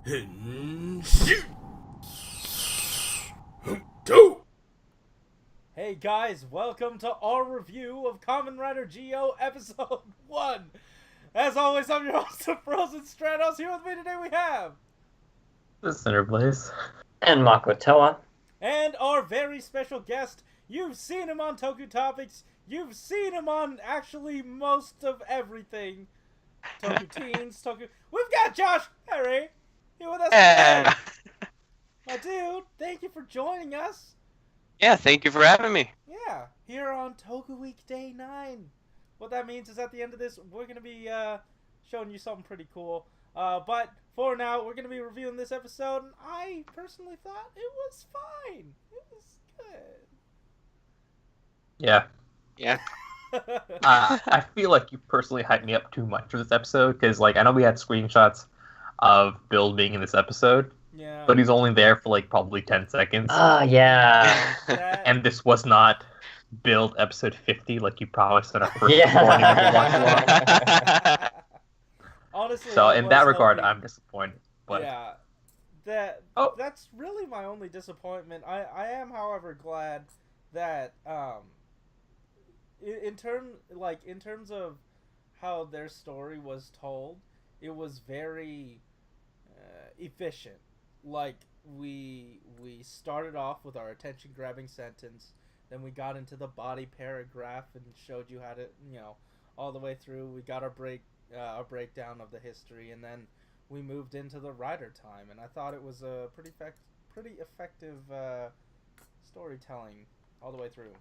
Hey guys, welcome to our review of Kamen Rider Geo Episode 1. As always, I'm your host of Frozen Stratos. Here with me today we have... The Cinder Blaze. And Makotoa. And our very special guest. You've seen him on Toku Topics. You've seen him on actually most of everything. Toku Teens, Toku... We've got Josh Harry here with us today. My dude, thank you for joining us. Yeah, thank you for having me. Yeah, here on Toku Week Day 9. What that means is at the end of this, we're going to be showing you something pretty cool. But for now, we're going to be reviewing this episode, and I personally thought it was fine. It was good. Yeah. Yeah. I feel like you personally hyped me up too much for this episode, because I know we had screenshots of Bill being in this episode, Yeah. but he's only there for probably 10 seconds. Yeah. And this was not Build episode 50 like you promised in our first recording of the watch along. Honestly, So in that regard, hoping... I'm disappointed. But yeah, that's really my only disappointment. I am, however, glad that in terms of how their story was told, it was very efficient. We started off with our attention-grabbing sentence, then we got into the body paragraph and showed you how to, all the way through. We got our breakdown of the history, and then we moved into the rider time, and I thought it was a pretty effective storytelling all the way through.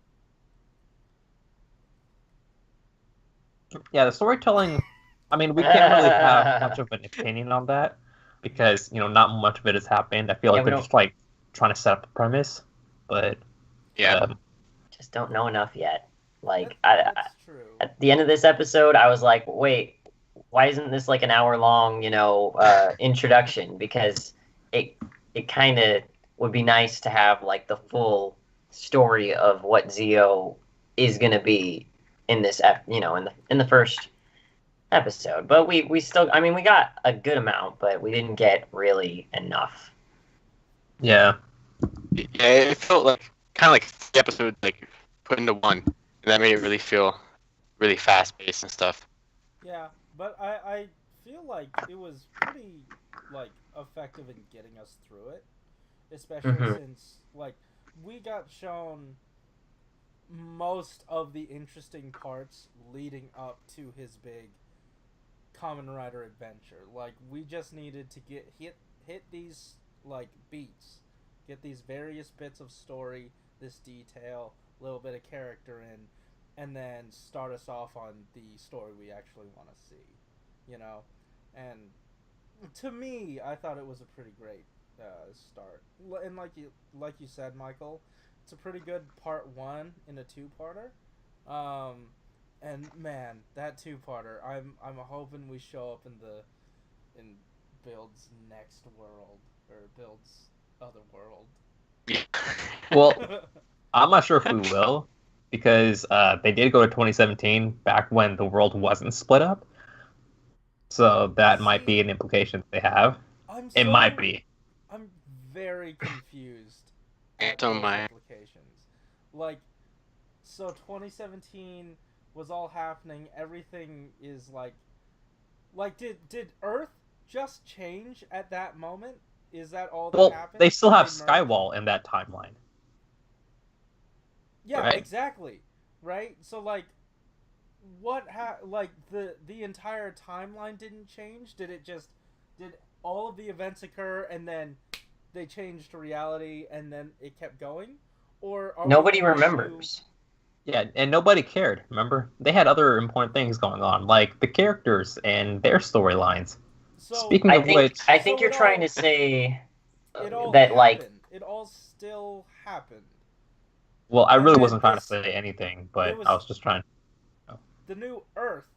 yeah, the storytelling, I mean, we can't really have much of an opinion on that, because, not much of it has happened. I feel like they're just, trying to set up the premise, but... Yeah. Just don't know enough yet. That's true. At the end of this episode, I was like, wait, why isn't this an hour-long, introduction? Because it kind of would be nice to have, the full story of what Zio is going to be in this, in the first episode. But we still, we got a good amount, but we didn't get really enough. Yeah. Yeah, it felt kind of like the episode put into one, and that made it really feel really fast-paced and stuff. Yeah, but I feel like it was pretty effective in getting us through it, especially since we got shown most of the interesting parts leading up to his big Kamen Rider adventure. We just needed to hit these beats, get these various bits of story, this detail, a little bit of character in, and then start us off on the story we actually want to see, and to me, I thought it was a pretty great start, and like you said, Michael, it's a pretty good part 1 in a 2-parter, and man, that 2-parter, I'm hoping we show up in Build's next world, or Build's other world. Well, I'm not sure if we will, because they did go to 2017, back when the world wasn't split up. So that might be an implication they have. It might be. I'm very confused. So my implications. So 2017 was all happening. Everything is did Earth just change at that moment? Is that all that happened? They still have Skywall in that timeline. Yeah, right? Exactly. Right? So what the entire timeline didn't change? Did all of the events occur and then they changed to reality and then it kept going? Or nobody remembers. Yeah, and nobody cared, remember? They had other important things going on, like the characters and their storylines. So, Speaking of which... I think you're trying to say that, happened. It all still happened. Well, I really wasn't trying to say anything, but I was just trying... The new Earth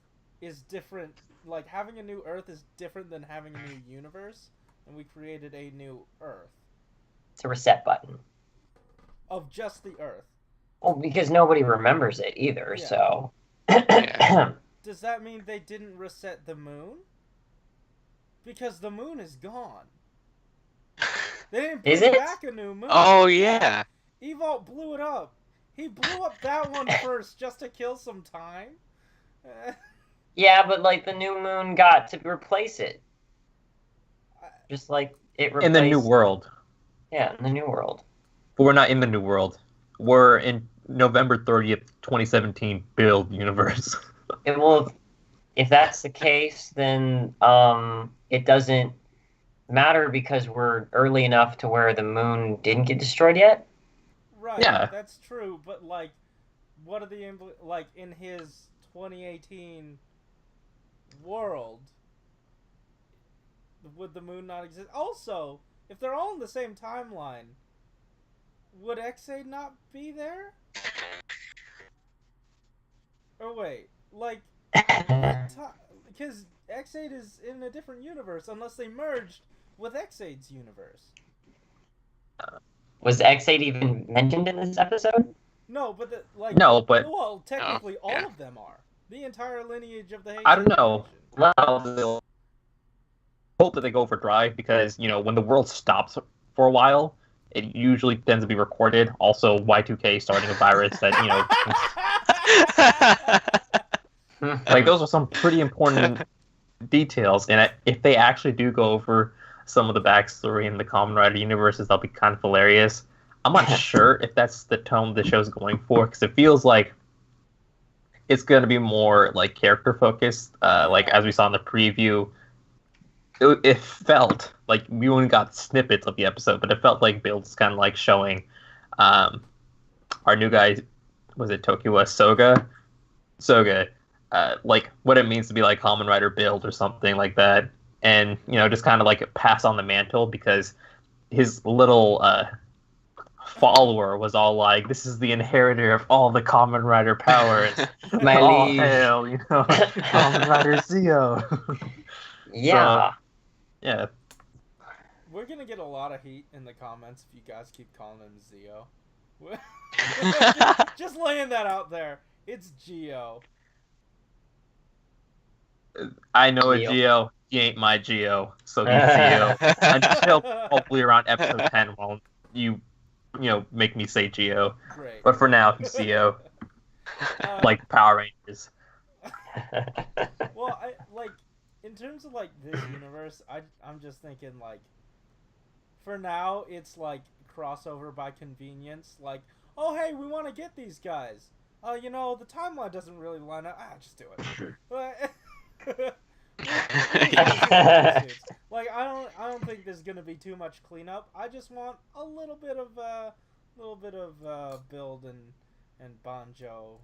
is different. Having a new Earth is different than having a new universe, and we created a new Earth. It's a reset button. Of just the Earth. Well, because nobody remembers it either, so... Does that mean they didn't reset the moon? Because the moon is gone. They didn't Is bring it? back a new moon. Oh yeah. Evolt blew it up. He blew up that one first just to kill some time. Yeah, but like the new moon got to replace it. Just like it replaced... In the new world. Yeah, in the new world. But we're not in the new world. We're in November 30th, 2017 build universe. Well, if that's the case, then it doesn't matter because we're early enough to where the moon didn't get destroyed yet. Right, Yeah. that's true, but like, what are the like in his 2018 world? Would the moon not exist? Also, if they're all in the same timeline, would X8 not be there? Or wait, like, because X8 is in a different universe unless they merged with X8's universe. Was X8 even mentioned in this episode? No, but No, but well, technically all yeah. of them are. The entire lineage of the Heisei I don't know. generation. I'll hope that they go for drive because, you know, when the world stops for a while, it usually tends to be recorded. Also, Y2K starting a virus that, you know, like those are some pretty important details. And if they actually do go over some of the backstory in the Kamen Rider universes, that'll be kind of hilarious. I'm not sure if that's the tone the show's going for because it feels like it's going to be more like character focused. Like as we saw in the preview, it felt like we only got snippets of the episode, but it felt like Build's kind of like showing our new guy, was it Toku Soga, like what it means to be like Kamen Rider Build or something like that, and you know just kind of like pass on the mantle because his little follower was all like, "This is the inheritor of all the Kamen Rider powers." My all liege. hail, you know, Kamen Rider Zio. Yeah. Yeah. We're gonna get a lot of heat in the comments if you guys keep calling him Zio. Just laying that out there. It's Geo. I know a Geo. Geo. He ain't my Geo, so he's Geo. Until hopefully around episode 10, while you know, make me say Geo. Great. But for now, he's Geo. Like Power Rangers. Well, like in terms of like this universe, I'm just thinking like, for now it's like crossover by convenience. Like, oh hey, we want to get these guys. You know, the timeline doesn't really line up. Just do it. Like I don't think there's gonna be too much cleanup. I just want a little bit of Build and Banjo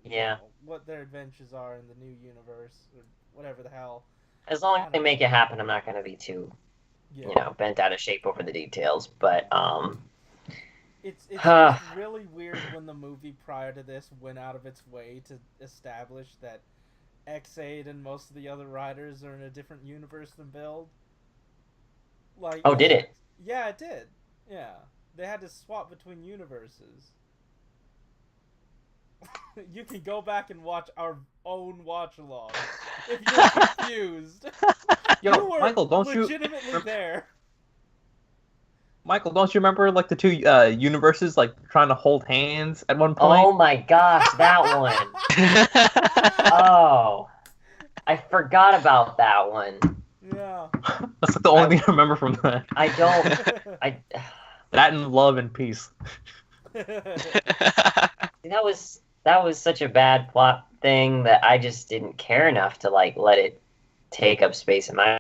Yeah. what their adventures are in the new universe or whatever the hell. As long as they make it happen, I'm not going to be too, Yeah. you know, bent out of shape over the details. But It's just really weird when the movie prior to this went out of its way to establish that X8 and most of the other riders are in a different universe than Build. Like, oh, did it? Yeah, it did. Yeah, they had to swap between universes. You can go back and watch our own watch along if you're confused. Yo, You were Michael, don't you legitimately there. Michael, don't you remember like the two universes like trying to hold hands at one point? Oh my gosh, that one. Oh, I forgot about that one. Yeah. That's like the only thing I remember from that. I don't. That and Love and Peace. That was such a bad plot thing that I just didn't care enough to like let it take up space in my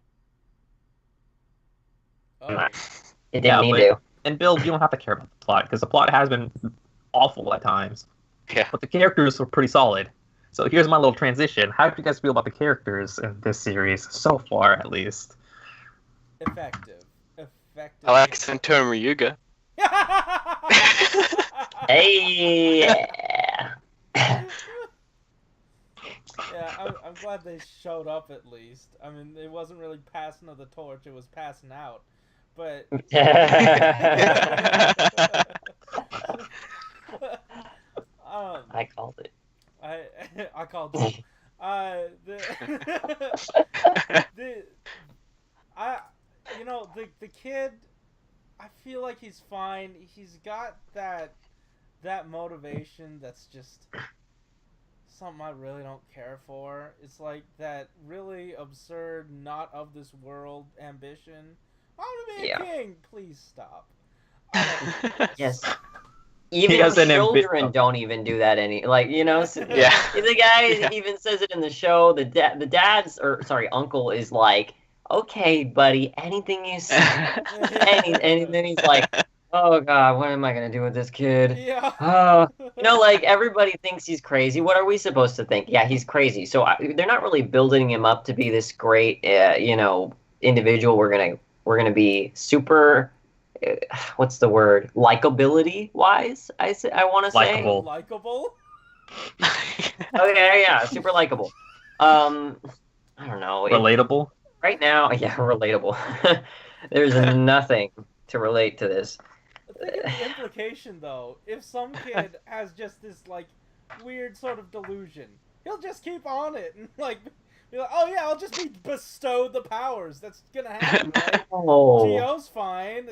mind. It didn't need to. And Build, you don't have to care about the plot because the plot has been awful at times. Yeah. But the characters were pretty solid. So here's my little transition. How do you guys feel about the characters in this series so far, at least? Effective. I like Sento and Ryuga. Hey. Yeah, I'm glad they showed up at least. I mean, it wasn't really passing of the torch; it was passing out. But I called it. I called it. The kid I feel like he's fine. He's got that motivation that's just something I really don't care for. It's like that really absurd, not of this world ambition. I want to be a king. Please stop. I don't do this. Yes. Even children don't even do that the guy even says it in the show. The dad's uncle is like, okay, buddy, anything you say, and then he's like, oh god, what am I gonna do with this kid? Yeah. Like everybody thinks he's crazy. What are we supposed to think? Yeah, he's crazy. So they're not really building him up to be this great, individual. We're gonna be super. What's the word? Likability wise, I want to say. Likeable. Okay, yeah, super likable. I don't know. Relatable. Right now, yeah, relatable. There's nothing to relate to this. Think of the implication, though. If some kid has just this like weird sort of delusion, he'll just keep on it and like. Be like, oh yeah, I'll just be bestowed the powers. That's gonna happen, right? Gio's fine.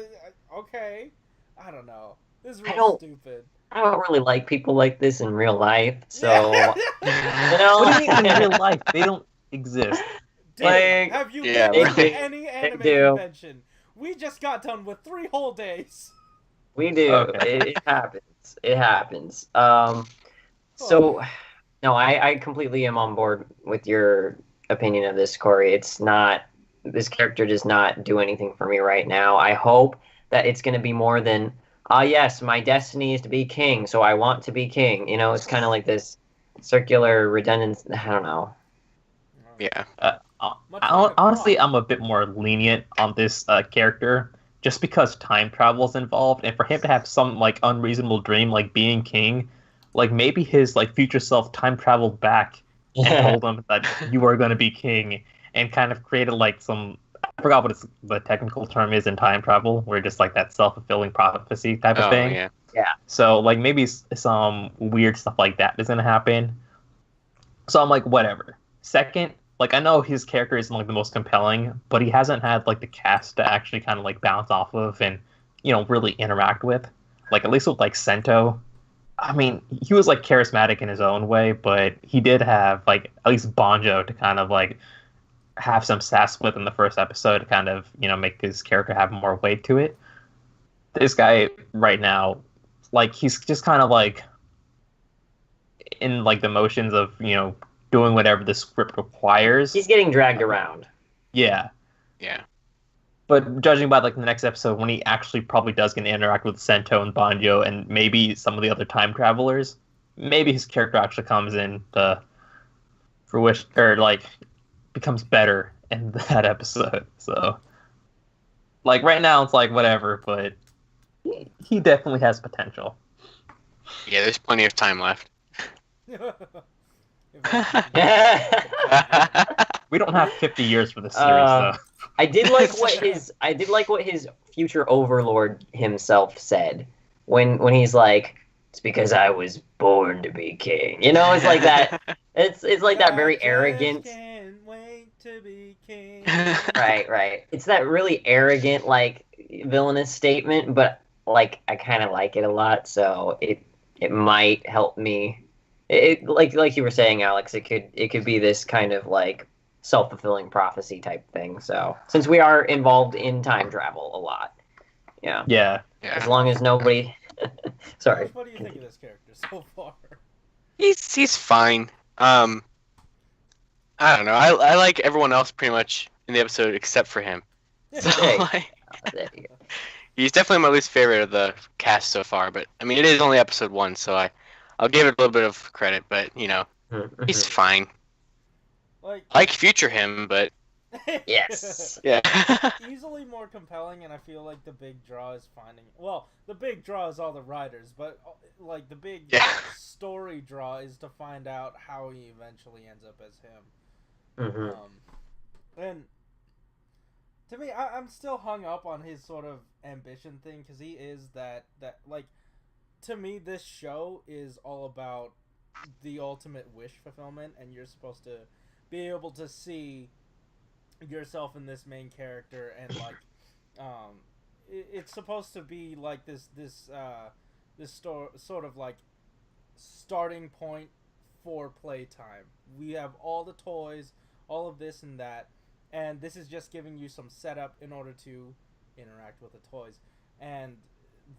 Okay. I don't know. This is real stupid. I don't really like people like this in real life, so... What do you mean in real life? They don't exist. Dude, have you been to any anime convention? We just got done with 3 whole days. We do. Okay. It happens. It happens. So... No, I completely am on board with your opinion of this, Corey. This character does not do anything for me right now. I hope that it's going to be more than, yes, my destiny is to be king, so I want to be king. It's kind of like this circular redundancy. I don't know. Yeah. Honestly, I'm a bit more lenient on this character, just because time travel is involved, and for him to have some like unreasonable dream like being king. Like, maybe his, like, future self time traveled back and told him that you are going to be king, and kind of created, like, some... I forgot what the technical term is in time travel, where just, like, that self-fulfilling prophecy type of thing. Yeah. So, like, maybe some weird stuff like that is going to happen. So I'm like, whatever. Second, like, I know his character isn't, like, the most compelling, but he hasn't had, like, the cast to actually kind of, like, bounce off of and, really interact with. Like, at least with, like, Sento... I mean, he was, like, charismatic in his own way, but he did have, like, at least Banjo to kind of, like, have some sass with in the first episode to kind of, make his character have more weight to it. This guy right now, like, he's just kind of, like, in, like, the motions of, doing whatever the script requires. He's getting dragged around. Yeah. Yeah. But judging by like the next episode, when he actually probably does get to interact with Sento and Banjo and maybe some of the other time travelers, maybe his character actually comes in to fruition or like becomes better in that episode. So, like right now, it's like whatever, but he definitely has potential. Yeah, there's plenty of time left. We don't have 50 years for this series, though. I did like what his future overlord himself said when he's like, "It's because I was born to be king." It's like that. It's like that very arrogant. Can't wait to be king. Right. It's that really arrogant, like villainous statement, but like I kind of like it a lot, so it might help me. It like you were saying, Alex. It could be this kind of like self-fulfilling prophecy type thing. So since we are involved in time travel a lot, yeah. As long as nobody. Sorry. What do you think of this character so far? He's fine. I don't know. I like everyone else pretty much in the episode except for him. So There you go. he's definitely my least favorite of the cast so far. But I mean, it is only episode 1, so I'll give it a little bit of credit. But he's fine. Like future him, but yes, yeah. Easily more compelling, and I feel like the big draw is finding. Well, the big draw is all the writers, but like the big story draw is to find out how he eventually ends up as him. And to me, I'm still hung up on his sort of ambition thing because he is that like. To me, this show is all about the ultimate wish fulfillment, and you're supposed to be able to see yourself in this main character and like it's supposed to be like this sort of like starting point for playtime. We have all the toys, all of this and that, and this is just giving you some setup in order to interact with the toys. And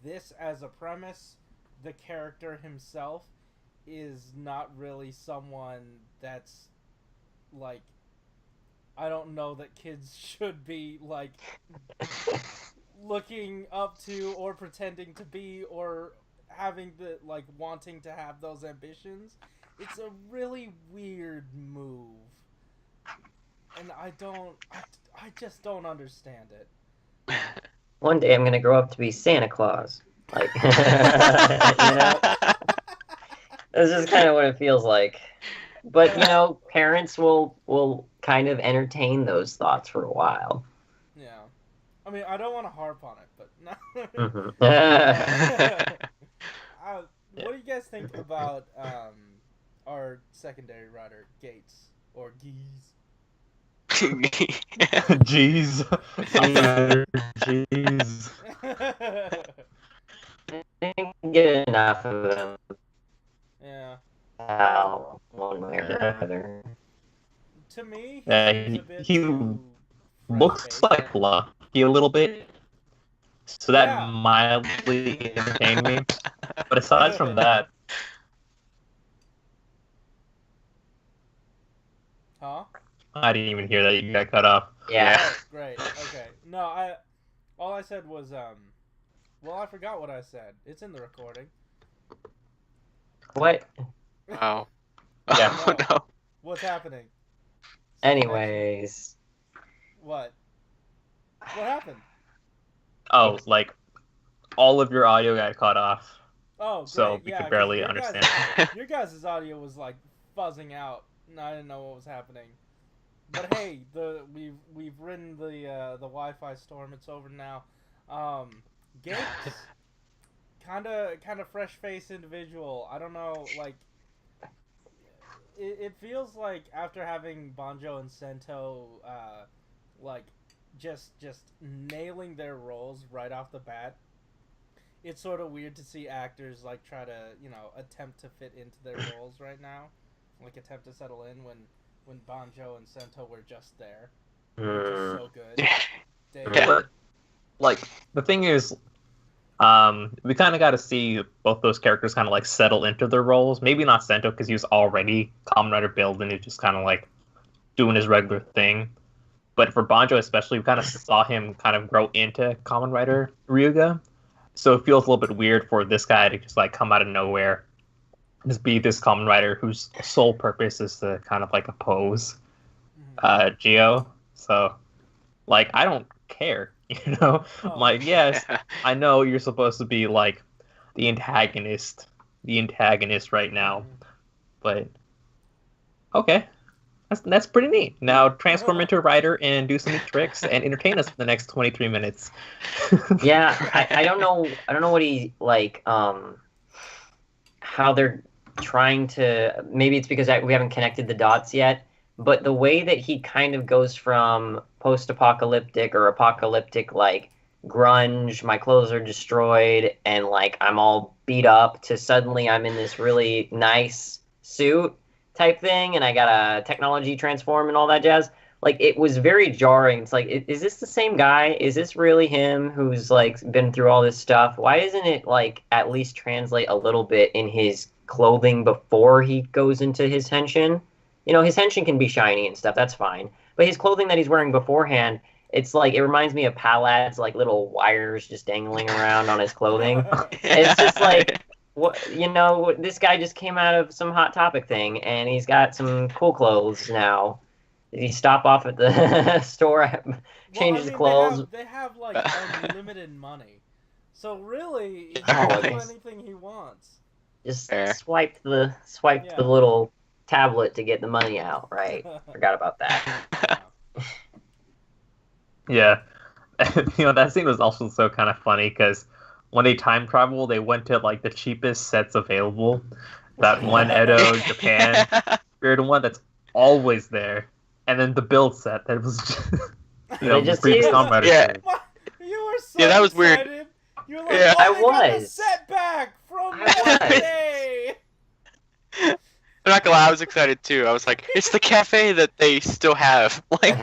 this as a premise, the character himself is not really someone that's like, I don't know that kids should be like looking up to or pretending to be or having the like wanting to have those ambitions. It's a really weird move, and I just don't understand it. One day I'm gonna grow up to be Santa Claus, like you know. This is kind of what it feels like. But, you know, parents will kind of entertain those thoughts for a while. Yeah. I mean, I don't want to harp on it, but Mm-hmm. What do you guys think about our secondary writer, Gates, or Geese? Jeez. Jeez. I didn't get enough of them. Yeah. One way or the other. To me, he looks like Lucky a little bit, so that mildly entertained me. But aside from that, I didn't even hear that. You got cut off. Yeah. Oh, great. Okay. No, all I said was well, I forgot what I said. It's in the recording. What? Oh. Yeah. Oh, no. What's happening? Anyways. What? What happened? Oh, like all of your audio got cut off. Oh, great. So we could barely understand. Your guys' audio was like fuzzing out, and I didn't know what was happening. But hey, we've ridden the Wi-Fi storm. It's over now. Gates, kind of fresh-faced individual. I don't know, like it feels like after having Banjo and Sento, like just nailing their roles right off the bat. It's sort of weird to see actors like try to, you know, attempt to fit into their roles right now, like attempt to settle in when Banjo and Sento were just there, which is so good. But, like, the thing is, we kind of got to see both those characters kind of like settle into their roles. Maybe not Sento because he was already Kamen Rider build and he's just kind of like doing his regular thing. But for Banjo especially, we kind of saw him kind of grow into Kamen Rider Ryuga. So it feels a little bit weird for this guy to just like come out of nowhere, just be this Kamen Rider whose sole purpose is to kind of like oppose Geo. So, like, I don't care, you know? I'm like, yes, I know you're supposed to be like the antagonist right now, but okay. That's pretty neat. Now transform into a rider and do some neat tricks and entertain us for the next 23 minutes. Yeah, I don't know what he like how they're trying to, maybe it's because we haven't connected the dots yet, but the way that he kind of goes from post-apocalyptic or apocalyptic like grunge, my clothes are destroyed and like I'm all beat up, to suddenly I'm in this really nice suit type thing, and I got a technology transform and all that jazz. Like, it was very jarring. It's like, is this the same guy? Is this really him who's like been through all this stuff? Why isn't it like at least translate a little bit in his clothing before he goes into his henshin? You know, his henshin can be shiny and stuff, that's fine. But his clothing that he's wearing beforehand, it's like, it reminds me of Palad's like little wires just dangling around on his clothing. It's just like, what, you know, this guy just came out of some Hot Topic thing, and he's got some cool clothes now. Did he stop off at the store, change his clothes? They have like unlimited money, so really he can do anything he wants. Just swipe the little tablet to get the money out, right? Forgot about that. Yeah, you know, that scene was also so kind of funny because when they time travel, they went to like the cheapest sets available. That one Edo Japan spirit one that's always there, and then the build set that was just, you know, just previous used. Kamen Rider. Yeah. You were were so Yeah, that was weird. excited. You were like, Yeah. oh, I they got the was. setback from I was. yesterday. I'm not gonna lie, I was excited too. I was like, it's the cafe that they still have. Like,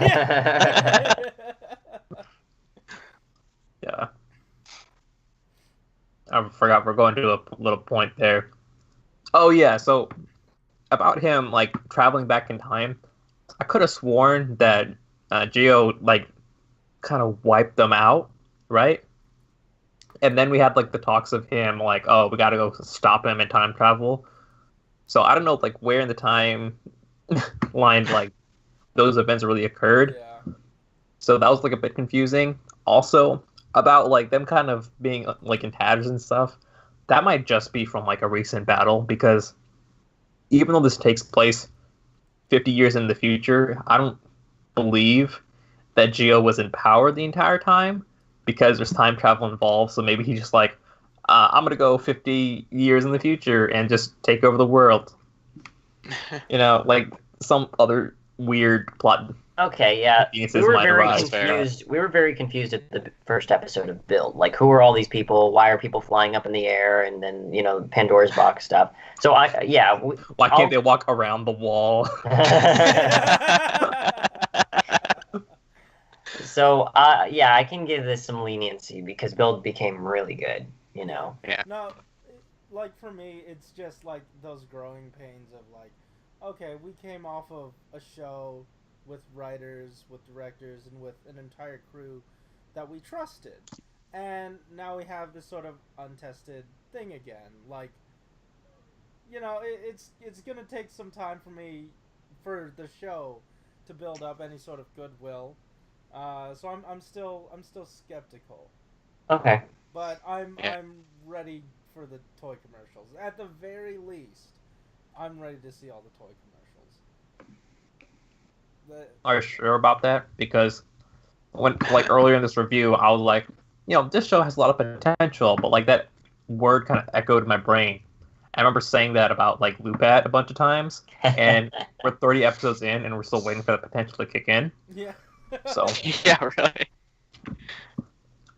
Yeah. I forgot we're going to a little point there. Oh yeah, so about him like traveling back in time, I could have sworn that Geo like kind of wiped them out, right? And then we had like the talks of him like, oh, we got to go stop him and time travel. So I don't know like where in the time line like those events really occurred. Yeah. So that was like a bit confusing. Also about like them kind of being like in tatters and stuff. That might just be from like a recent battle because even though this takes place 50 years in the future, I don't believe that Geo was in power the entire time because there's time travel involved. So maybe he's just like, I'm gonna go 50 years in the future and just take over the world. You know, like some other weird plot. Okay, yeah. We were very confused. We were very confused at the first episode of Build. Like, who are all these people? Why are people flying up in the air? And then, you know, Pandora's box stuff. So why can't they walk around the wall? So, I can give this some leniency because Build became really good, you know? Yeah. No, like for me, it's just like those growing pains of like, okay, we came off of a show with writers, with directors, and with an entire crew that we trusted. And now we have this sort of untested thing again. Like, you know, it's going to take some time for the show to build up any sort of goodwill. So I'm still skeptical. Okay. But I'm ready for the toy commercials. At the very least, I'm ready to see all the toy commercials. Are you sure about that? Because when like earlier in this review, I was like, you know, this show has a lot of potential, but like that word kind of echoed in my brain. I remember saying that about like Lupat a bunch of times, and we're 30 episodes in, and we're still waiting for the potential to kick in. Yeah. So yeah, really.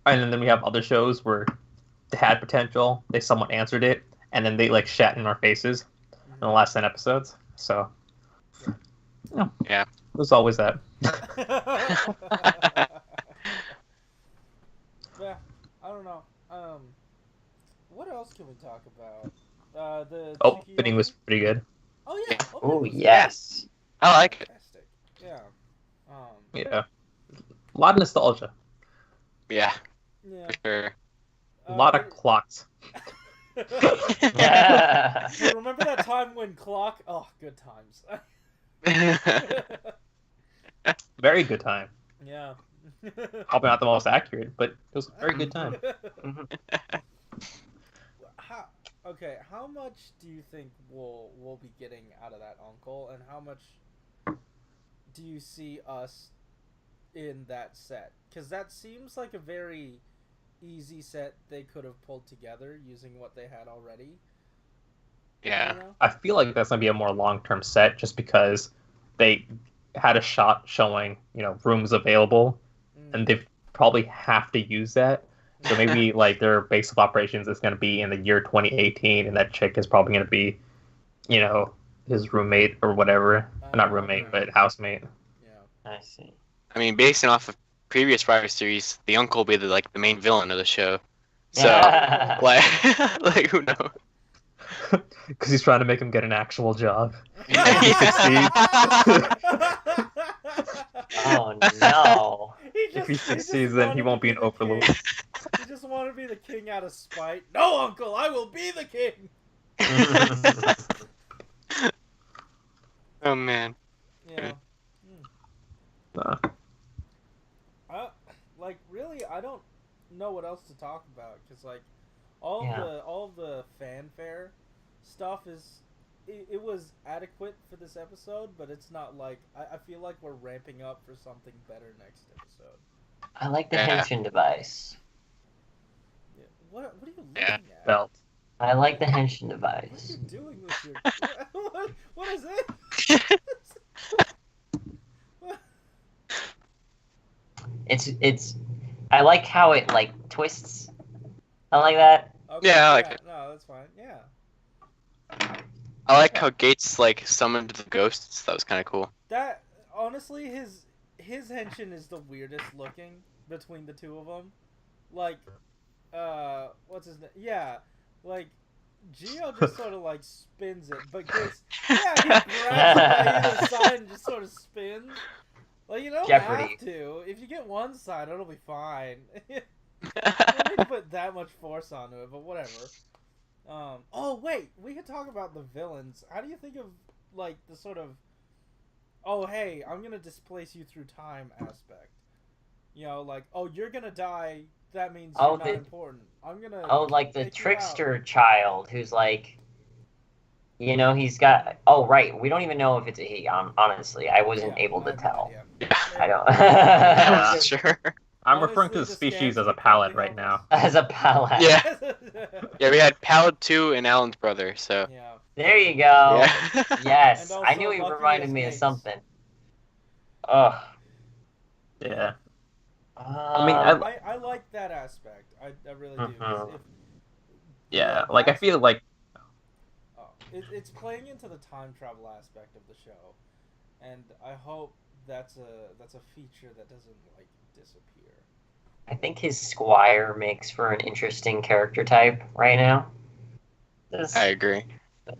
And then we have other shows where they had potential, they somewhat answered it, and then they like shat in our faces in the last 10 episodes. So yeah. There's always that. Yeah, I don't know. What else can we talk about? The opening was pretty good. Oh yeah. Oh yes. I like it. Fantastic. Yeah. Yeah. A lot of nostalgia. Yeah. Yeah. For sure. A lot of clocks. Yeah. Hey, remember that time when clock? Oh, good times. Very good time. Yeah. Probably not the most accurate, but it was a very good time. How much do you think we'll be getting out of that uncle, and how much do you see us in that set? Because that seems like a very easy set they could have pulled together using what they had already. Yeah. You know? I feel like that's gonna be a more long-term set, just because they had a shot showing, you know, rooms available, and they probably have to use that. So maybe like their base of operations is gonna be in the year 2018, and that chick is probably gonna be, you know, his roommate or whatever. Not roommate, but housemate. Yeah. I see. I mean, based off of previous Rider series, the uncle will be the main villain of the show. So, Yeah. like who knows? Because he's trying to make him get an actual job. Oh no. If he succeeds, then he won't be an overlord. He just wanted to be the king out of spite. No, uncle, I will be the king. Oh man. Yeah. Like really, I don't know what else to talk about because like all the fanfare stuff is it was adequate for this episode, but it's not like I feel like we're ramping up for something better next episode. I like the henshin device. Yeah. What are you looking at? Belt. I like the henshin What device. are you doing with your? What is it? I like how it like twists. I like that. Okay, Yeah, I like it. No, that's fine. Yeah. I like how Gates like summoned the ghosts. That was kind of cool. That honestly, his henshin is the weirdest looking between the two of them. Like, what's his name? Yeah, like Geo just sort of like spins it, but Gates, yeah, he grabs it by either side and just sort of spins. Like, you don't Jeopardy. have to. If you get one side, it'll be fine. You don't need to put that much force onto it, but whatever. Oh wait, we could talk about the villains. How do you think of like the sort of, oh hey, I'm gonna displace you through time aspect? You know, like, oh, you're gonna die. That means you're not important. I'm gonna. Oh, like the trickster child who's like, you know, he's got. Oh, right. We don't even know if it's a he. Honestly, I wasn't able to tell. I don't. I'm not sure. I'm referring to the species as a palette right now. As a palette. Yeah. Yeah, we had Palad 2 and Alan's brother, so. Yeah. There you go. Yeah. Yes, And I also knew he Lucky reminded as me of Gates. something. Ugh. Yeah. I mean, I like that aspect. I really do. 'Cause if, yeah, like I feel like it's playing into the time travel aspect of the show, and I hope that's a feature that doesn't like disappear. I think his squire makes for an interesting character type right now. Just, I agree.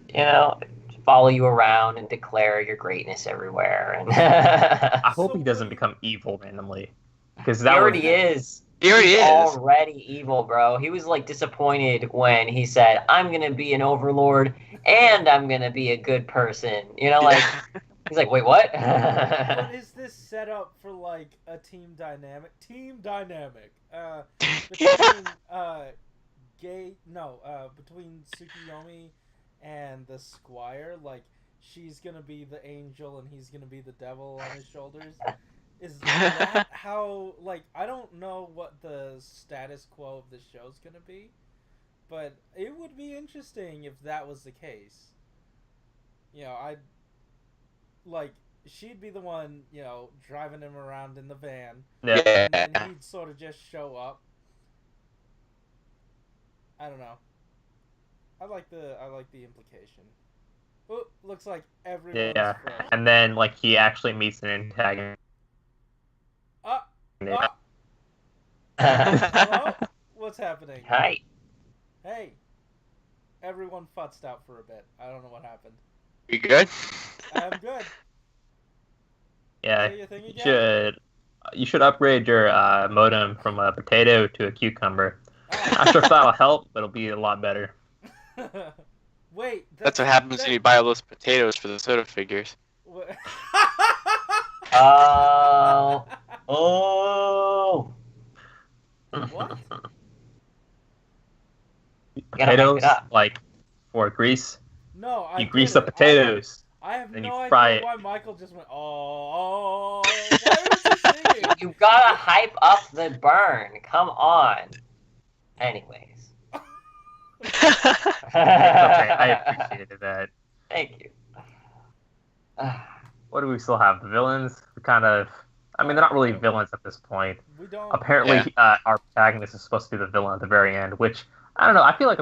you know, follow you around and declare your greatness everywhere. And I hope he doesn't become evil randomly, because he that already is. He already He's is. already evil, bro. He was like disappointed when he said, "I'm gonna be an overlord and I'm gonna be a good person." You know, like he's like, "Wait, what?" But is this set up for like a team dynamic? Between between Tsukiyomi and the squire, like she's gonna be the angel and he's gonna be the devil on his shoulders. Is that how? Like, I don't know what the status quo of the show's gonna be, but it would be interesting if that was the case. You know, I'd like. She'd be the one, you know, driving him around in the van. yeah. And then he'd sort of just show up. I don't know. I like the implication. Oh, looks like everyone's fresh. And then like he actually meets an antagonist. Hello? What's happening? Hi. Hey. Everyone futzed out for a bit. I don't know what happened. You good? I'm good. Yeah, Say your thing again? you should upgrade your modem from a potato to a cucumber. Not sure if that'll help, but it'll be a lot better. Wait. That's what happens when you buy all those potatoes for the soda figures. Oh. What? Potatoes, like for grease. No, I You grease get the it. potatoes. I have then no you fry idea it. why Michael just went, oh, why was he singing? You gotta hype up the burn. Come on. Anyways. It's okay, I appreciated that. Thank you. What do we still have? The villains? We kind of... I mean, they're not really villains at this point. We don't... Apparently, our protagonist is supposed to be the villain at the very end, which, I don't know, I feel like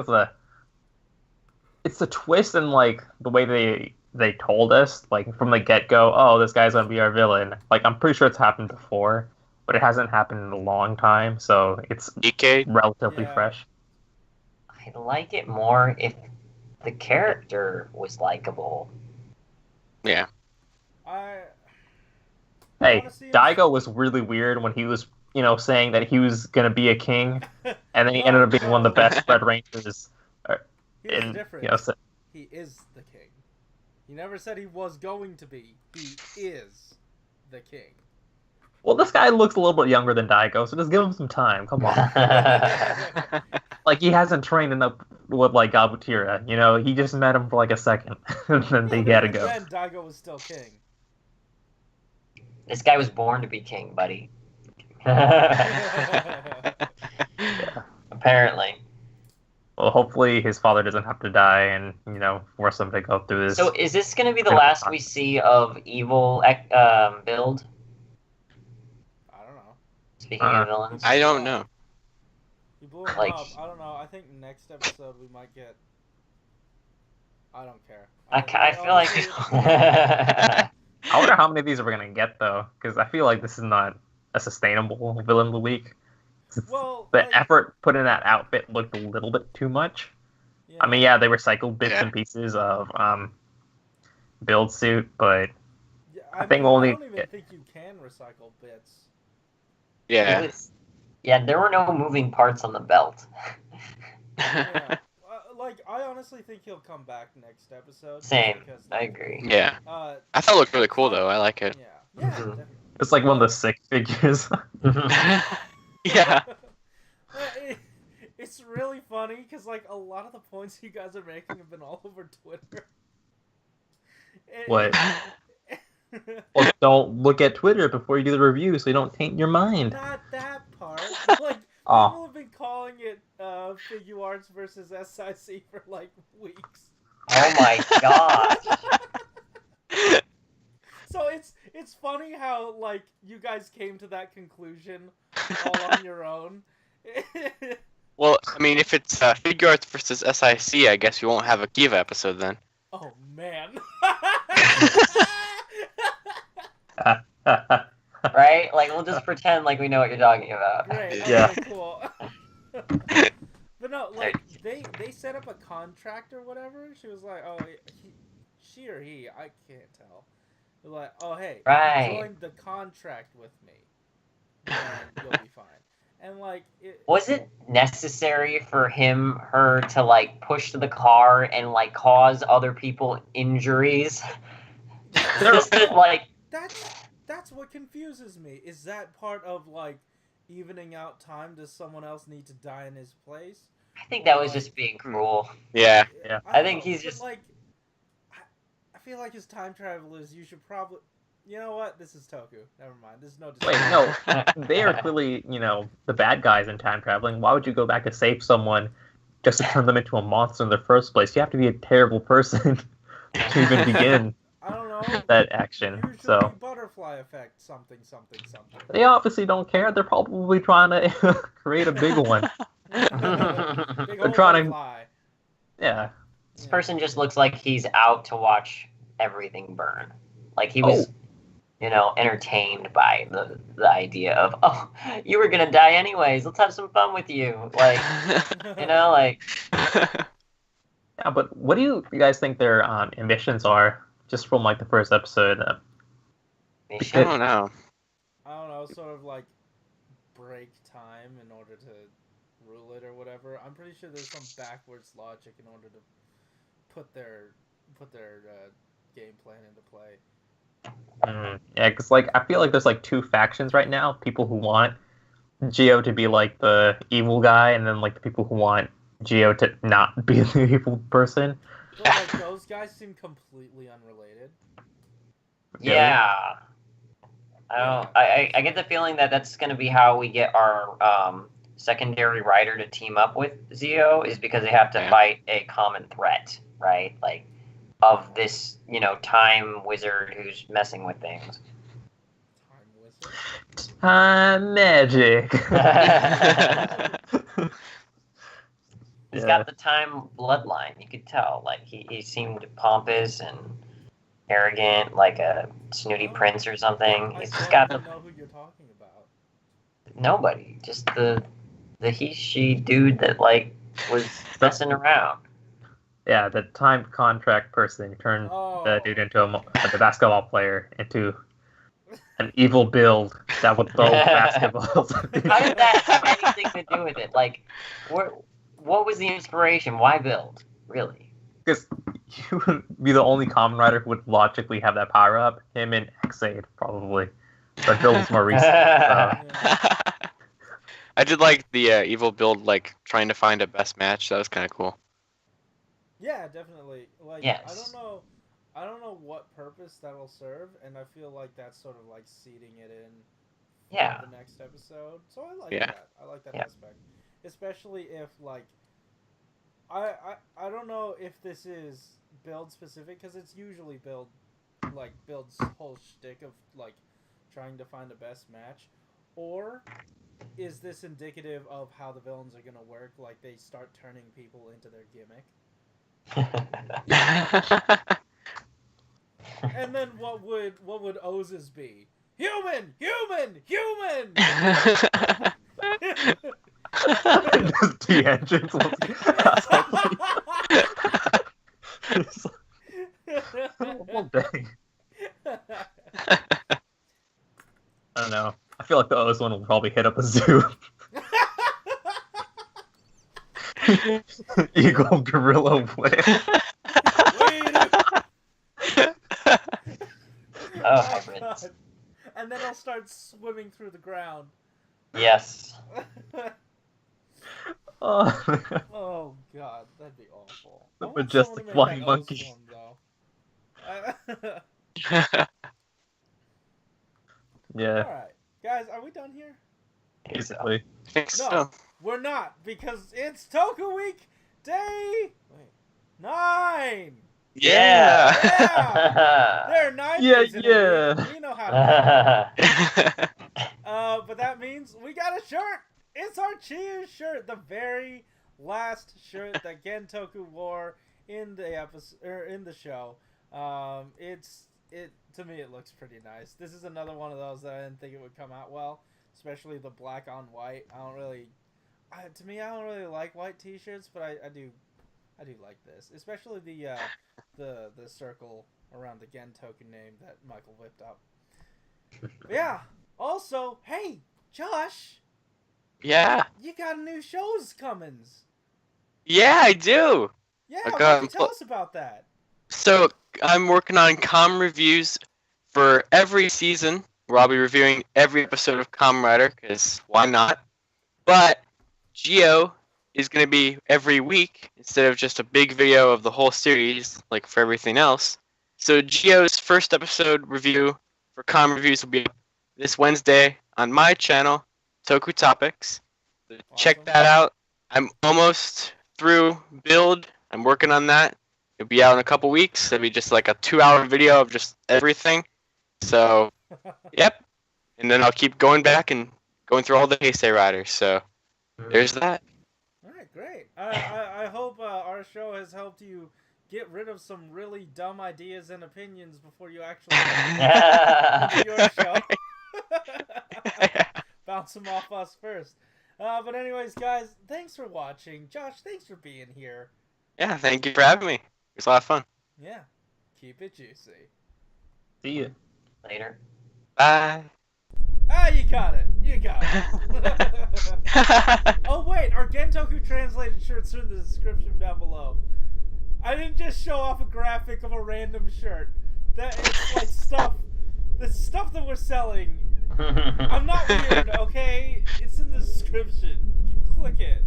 it's a twist in, like, the way they told us, like, from the get-go, oh, this guy's gonna be our villain. Like, I'm pretty sure it's happened before, but it hasn't happened in a long time, so it's relatively fresh. I'd like it more if the character was likable. Yeah. Hey, Daigo was really weird when he was, you know, saying that he was gonna be a king, and then he ended up being one of the best Red Rangers. Here's the difference. He is the king. He never said he was going to be. He is the king. Well, this guy looks a little bit younger than Daigo, so just give him some time. Come on. Like, he hasn't trained enough with, like, Gabutira. You know, he just met him for, like, a second, and then they gotta go. Then Daigo was still king. This guy was born to be king, buddy. Apparently. Well, hopefully his father doesn't have to die and, you know, force him to go through this. So is this going to be the last we see of Evil build? I don't know. Speaking of villains, I don't know. You blew him Like- up. I don't know. I think next episode we might get. I don't care. I feel like. I wonder how many of these we're gonna get though, because I feel like this is not a sustainable villain of the week. Well, The like, effort put in that outfit looked a little bit too much. yeah. I mean, yeah, they recycled bits and pieces of build suit, but Yeah, I think mean, only- I don't even think you can recycle bits. Yeah. Yeah, there were no moving parts on the belt. Yeah. Like, I honestly think he'll come back next episode. just Same, because, I like, agree. Yeah. Uh, I thought it looked really cool though. I like it. yeah. Yeah. Mhm. Definitely. it's like one of the sick figures. Yeah. It's really funny because like a lot of the points you guys are making have been all over Twitter. What? Well, don't look at Twitter before you do the review, so you don't taint your mind. Not that part. Like Aw. people have been calling it Figuarts versus SIC for like weeks. Oh my god. So it's funny how like you guys came to that conclusion all on your own. Well, I mean, if it's Figure Arts versus SIC, I guess we won't have a Kiva episode then. Oh man. Right? Like, we'll just pretend like we know what you're talking about. Great. Yeah. Okay, cool. But no, like they set up a contract or whatever. She was like, oh, she or he, I can't tell. They're like, oh hey, Right. join the contract with me, and you'll be fine. And like, Was it necessary for her to like push the car and like cause other people injuries? Just that, like, that's what confuses me. Is that part of like evening out time? Does someone else need to die in his place? I think that was just being cruel. Yeah. Yeah. I think don't know, he's but, just- like. I feel like as time travelers, you should probably. You know what? This is Toku. Never mind. There's no. Wait, no. They are clearly, the bad guys in time traveling. Why would you go back to save someone just to turn them into a monster in the first place? You have to be a terrible person to even begin I don't know. that action. Usually So butterfly effect, something. they obviously don't care. They're probably trying to create a big one. Big They're old trying to- butterfly. Yeah. This person just looks like he's out to watch everything burn. Like he was, entertained by the idea of, oh, you were gonna die anyways. Let's have some fun with you. Like, like. Yeah, but what do you guys think their ambitions are, just from like the first episode? I don't know. I don't know, sort of like break time in order to rule it or whatever. I'm pretty sure there's some backwards logic in order to put their game plan into play. Yeah, because like I feel like there's like two factions right now: people who want Geo to be like the evil guy, and then like the people who want Geo to not be the evil person. But like those guys seem completely unrelated. Yeah. I get the feeling that that's going to be how we get our secondary writer to team up with Zio, is because they have to fight a common threat, right? Like, of this, time wizard who's messing with things. Time wizard. Time magic. He's got the time bloodline, you could tell. Like, he seemed pompous and arrogant, like a snooty prince or something. He's just got the... I don't know who you're talking about. Nobody. Just the he-she dude that, like, was messing around. Yeah, the time contract person turned the dude into the basketball player into an evil build that would throw basketballs. How did that have anything to do with it? Like, what was the inspiration? Why build? Really? Because you would be the only common writer who would logically have that power up. Him and Xaid, probably. But Bill was more recent. So. I did like the evil build, like trying to find a best match. That was kind of cool. Yeah, definitely. Like, Yes. I don't know what purpose that'll serve, and I feel like that's sort of like seeding it in for the next episode. So I like that. I like that aspect. Especially if, like, I don't know if this is build specific, because it's usually build's whole shtick of, like, trying to find the best match, or is this indicative of how the villains are gonna work? Like they start turning people into their gimmick, and then what would Oz's be? Human, human, human. Just de-entrance. Well, dang. I don't know. I feel like the O's one will probably hit up a zoo. Eagle, gorilla, whale. Oh, heavens. And then I'll start swimming through the ground. Yes. Oh god, that'd be awful. The majestic flying monkey. Yeah. Alright. Guys, are we done here? Basically. I think so. No, we're not, because it's Toku Week Day 9! Yeah! Yeah! There are 9 days in a week. We know how to but that means we got a shirt! It's our Cheers shirt, the very last shirt that Gentoku wore in the episode or in the show. To me it looks pretty nice. This is another one of those that I didn't think it would come out well, especially the black on white. I don't really like white t-shirts, but I do like this, especially the circle around the Gentoku name that Michael whipped up. But yeah. Also, hey, Josh. Yeah. You got new shows coming. Yeah, I do. Yeah, why don't you tell us about that? So, I'm working on Kamen reviews for every season, where I'll be reviewing every episode of Kamen Rider, because why not? But Geo is going to be every week, instead of just a big video of the whole series, like for everything else. So Geo's first episode review for Kamen reviews will be this Wednesday on my channel, Toku Topics. So check that out. I'm almost through build. I'm working on that. It'll be out in a couple weeks. It'll be just like a 2-hour video of just everything. So, yep. And then I'll keep going back and going through all the Heisei Riders. So, there's that. All right, great. I hope our show has helped you get rid of some really dumb ideas and opinions before you actually do your show. Bounce them off us first. But anyways, guys, thanks for watching. Josh, thanks for being here. Yeah, thank you for having me. It was a lot of fun. Yeah. Keep it juicy. See ya. Later. Bye. Ah, you got it. You got it. Oh, wait. Our Gentoku translated shirts are in the description down below. I didn't just show off a graphic of a random shirt. It's like stuff. The stuff that we're selling. I'm not weird, okay? It's in the description. Click it.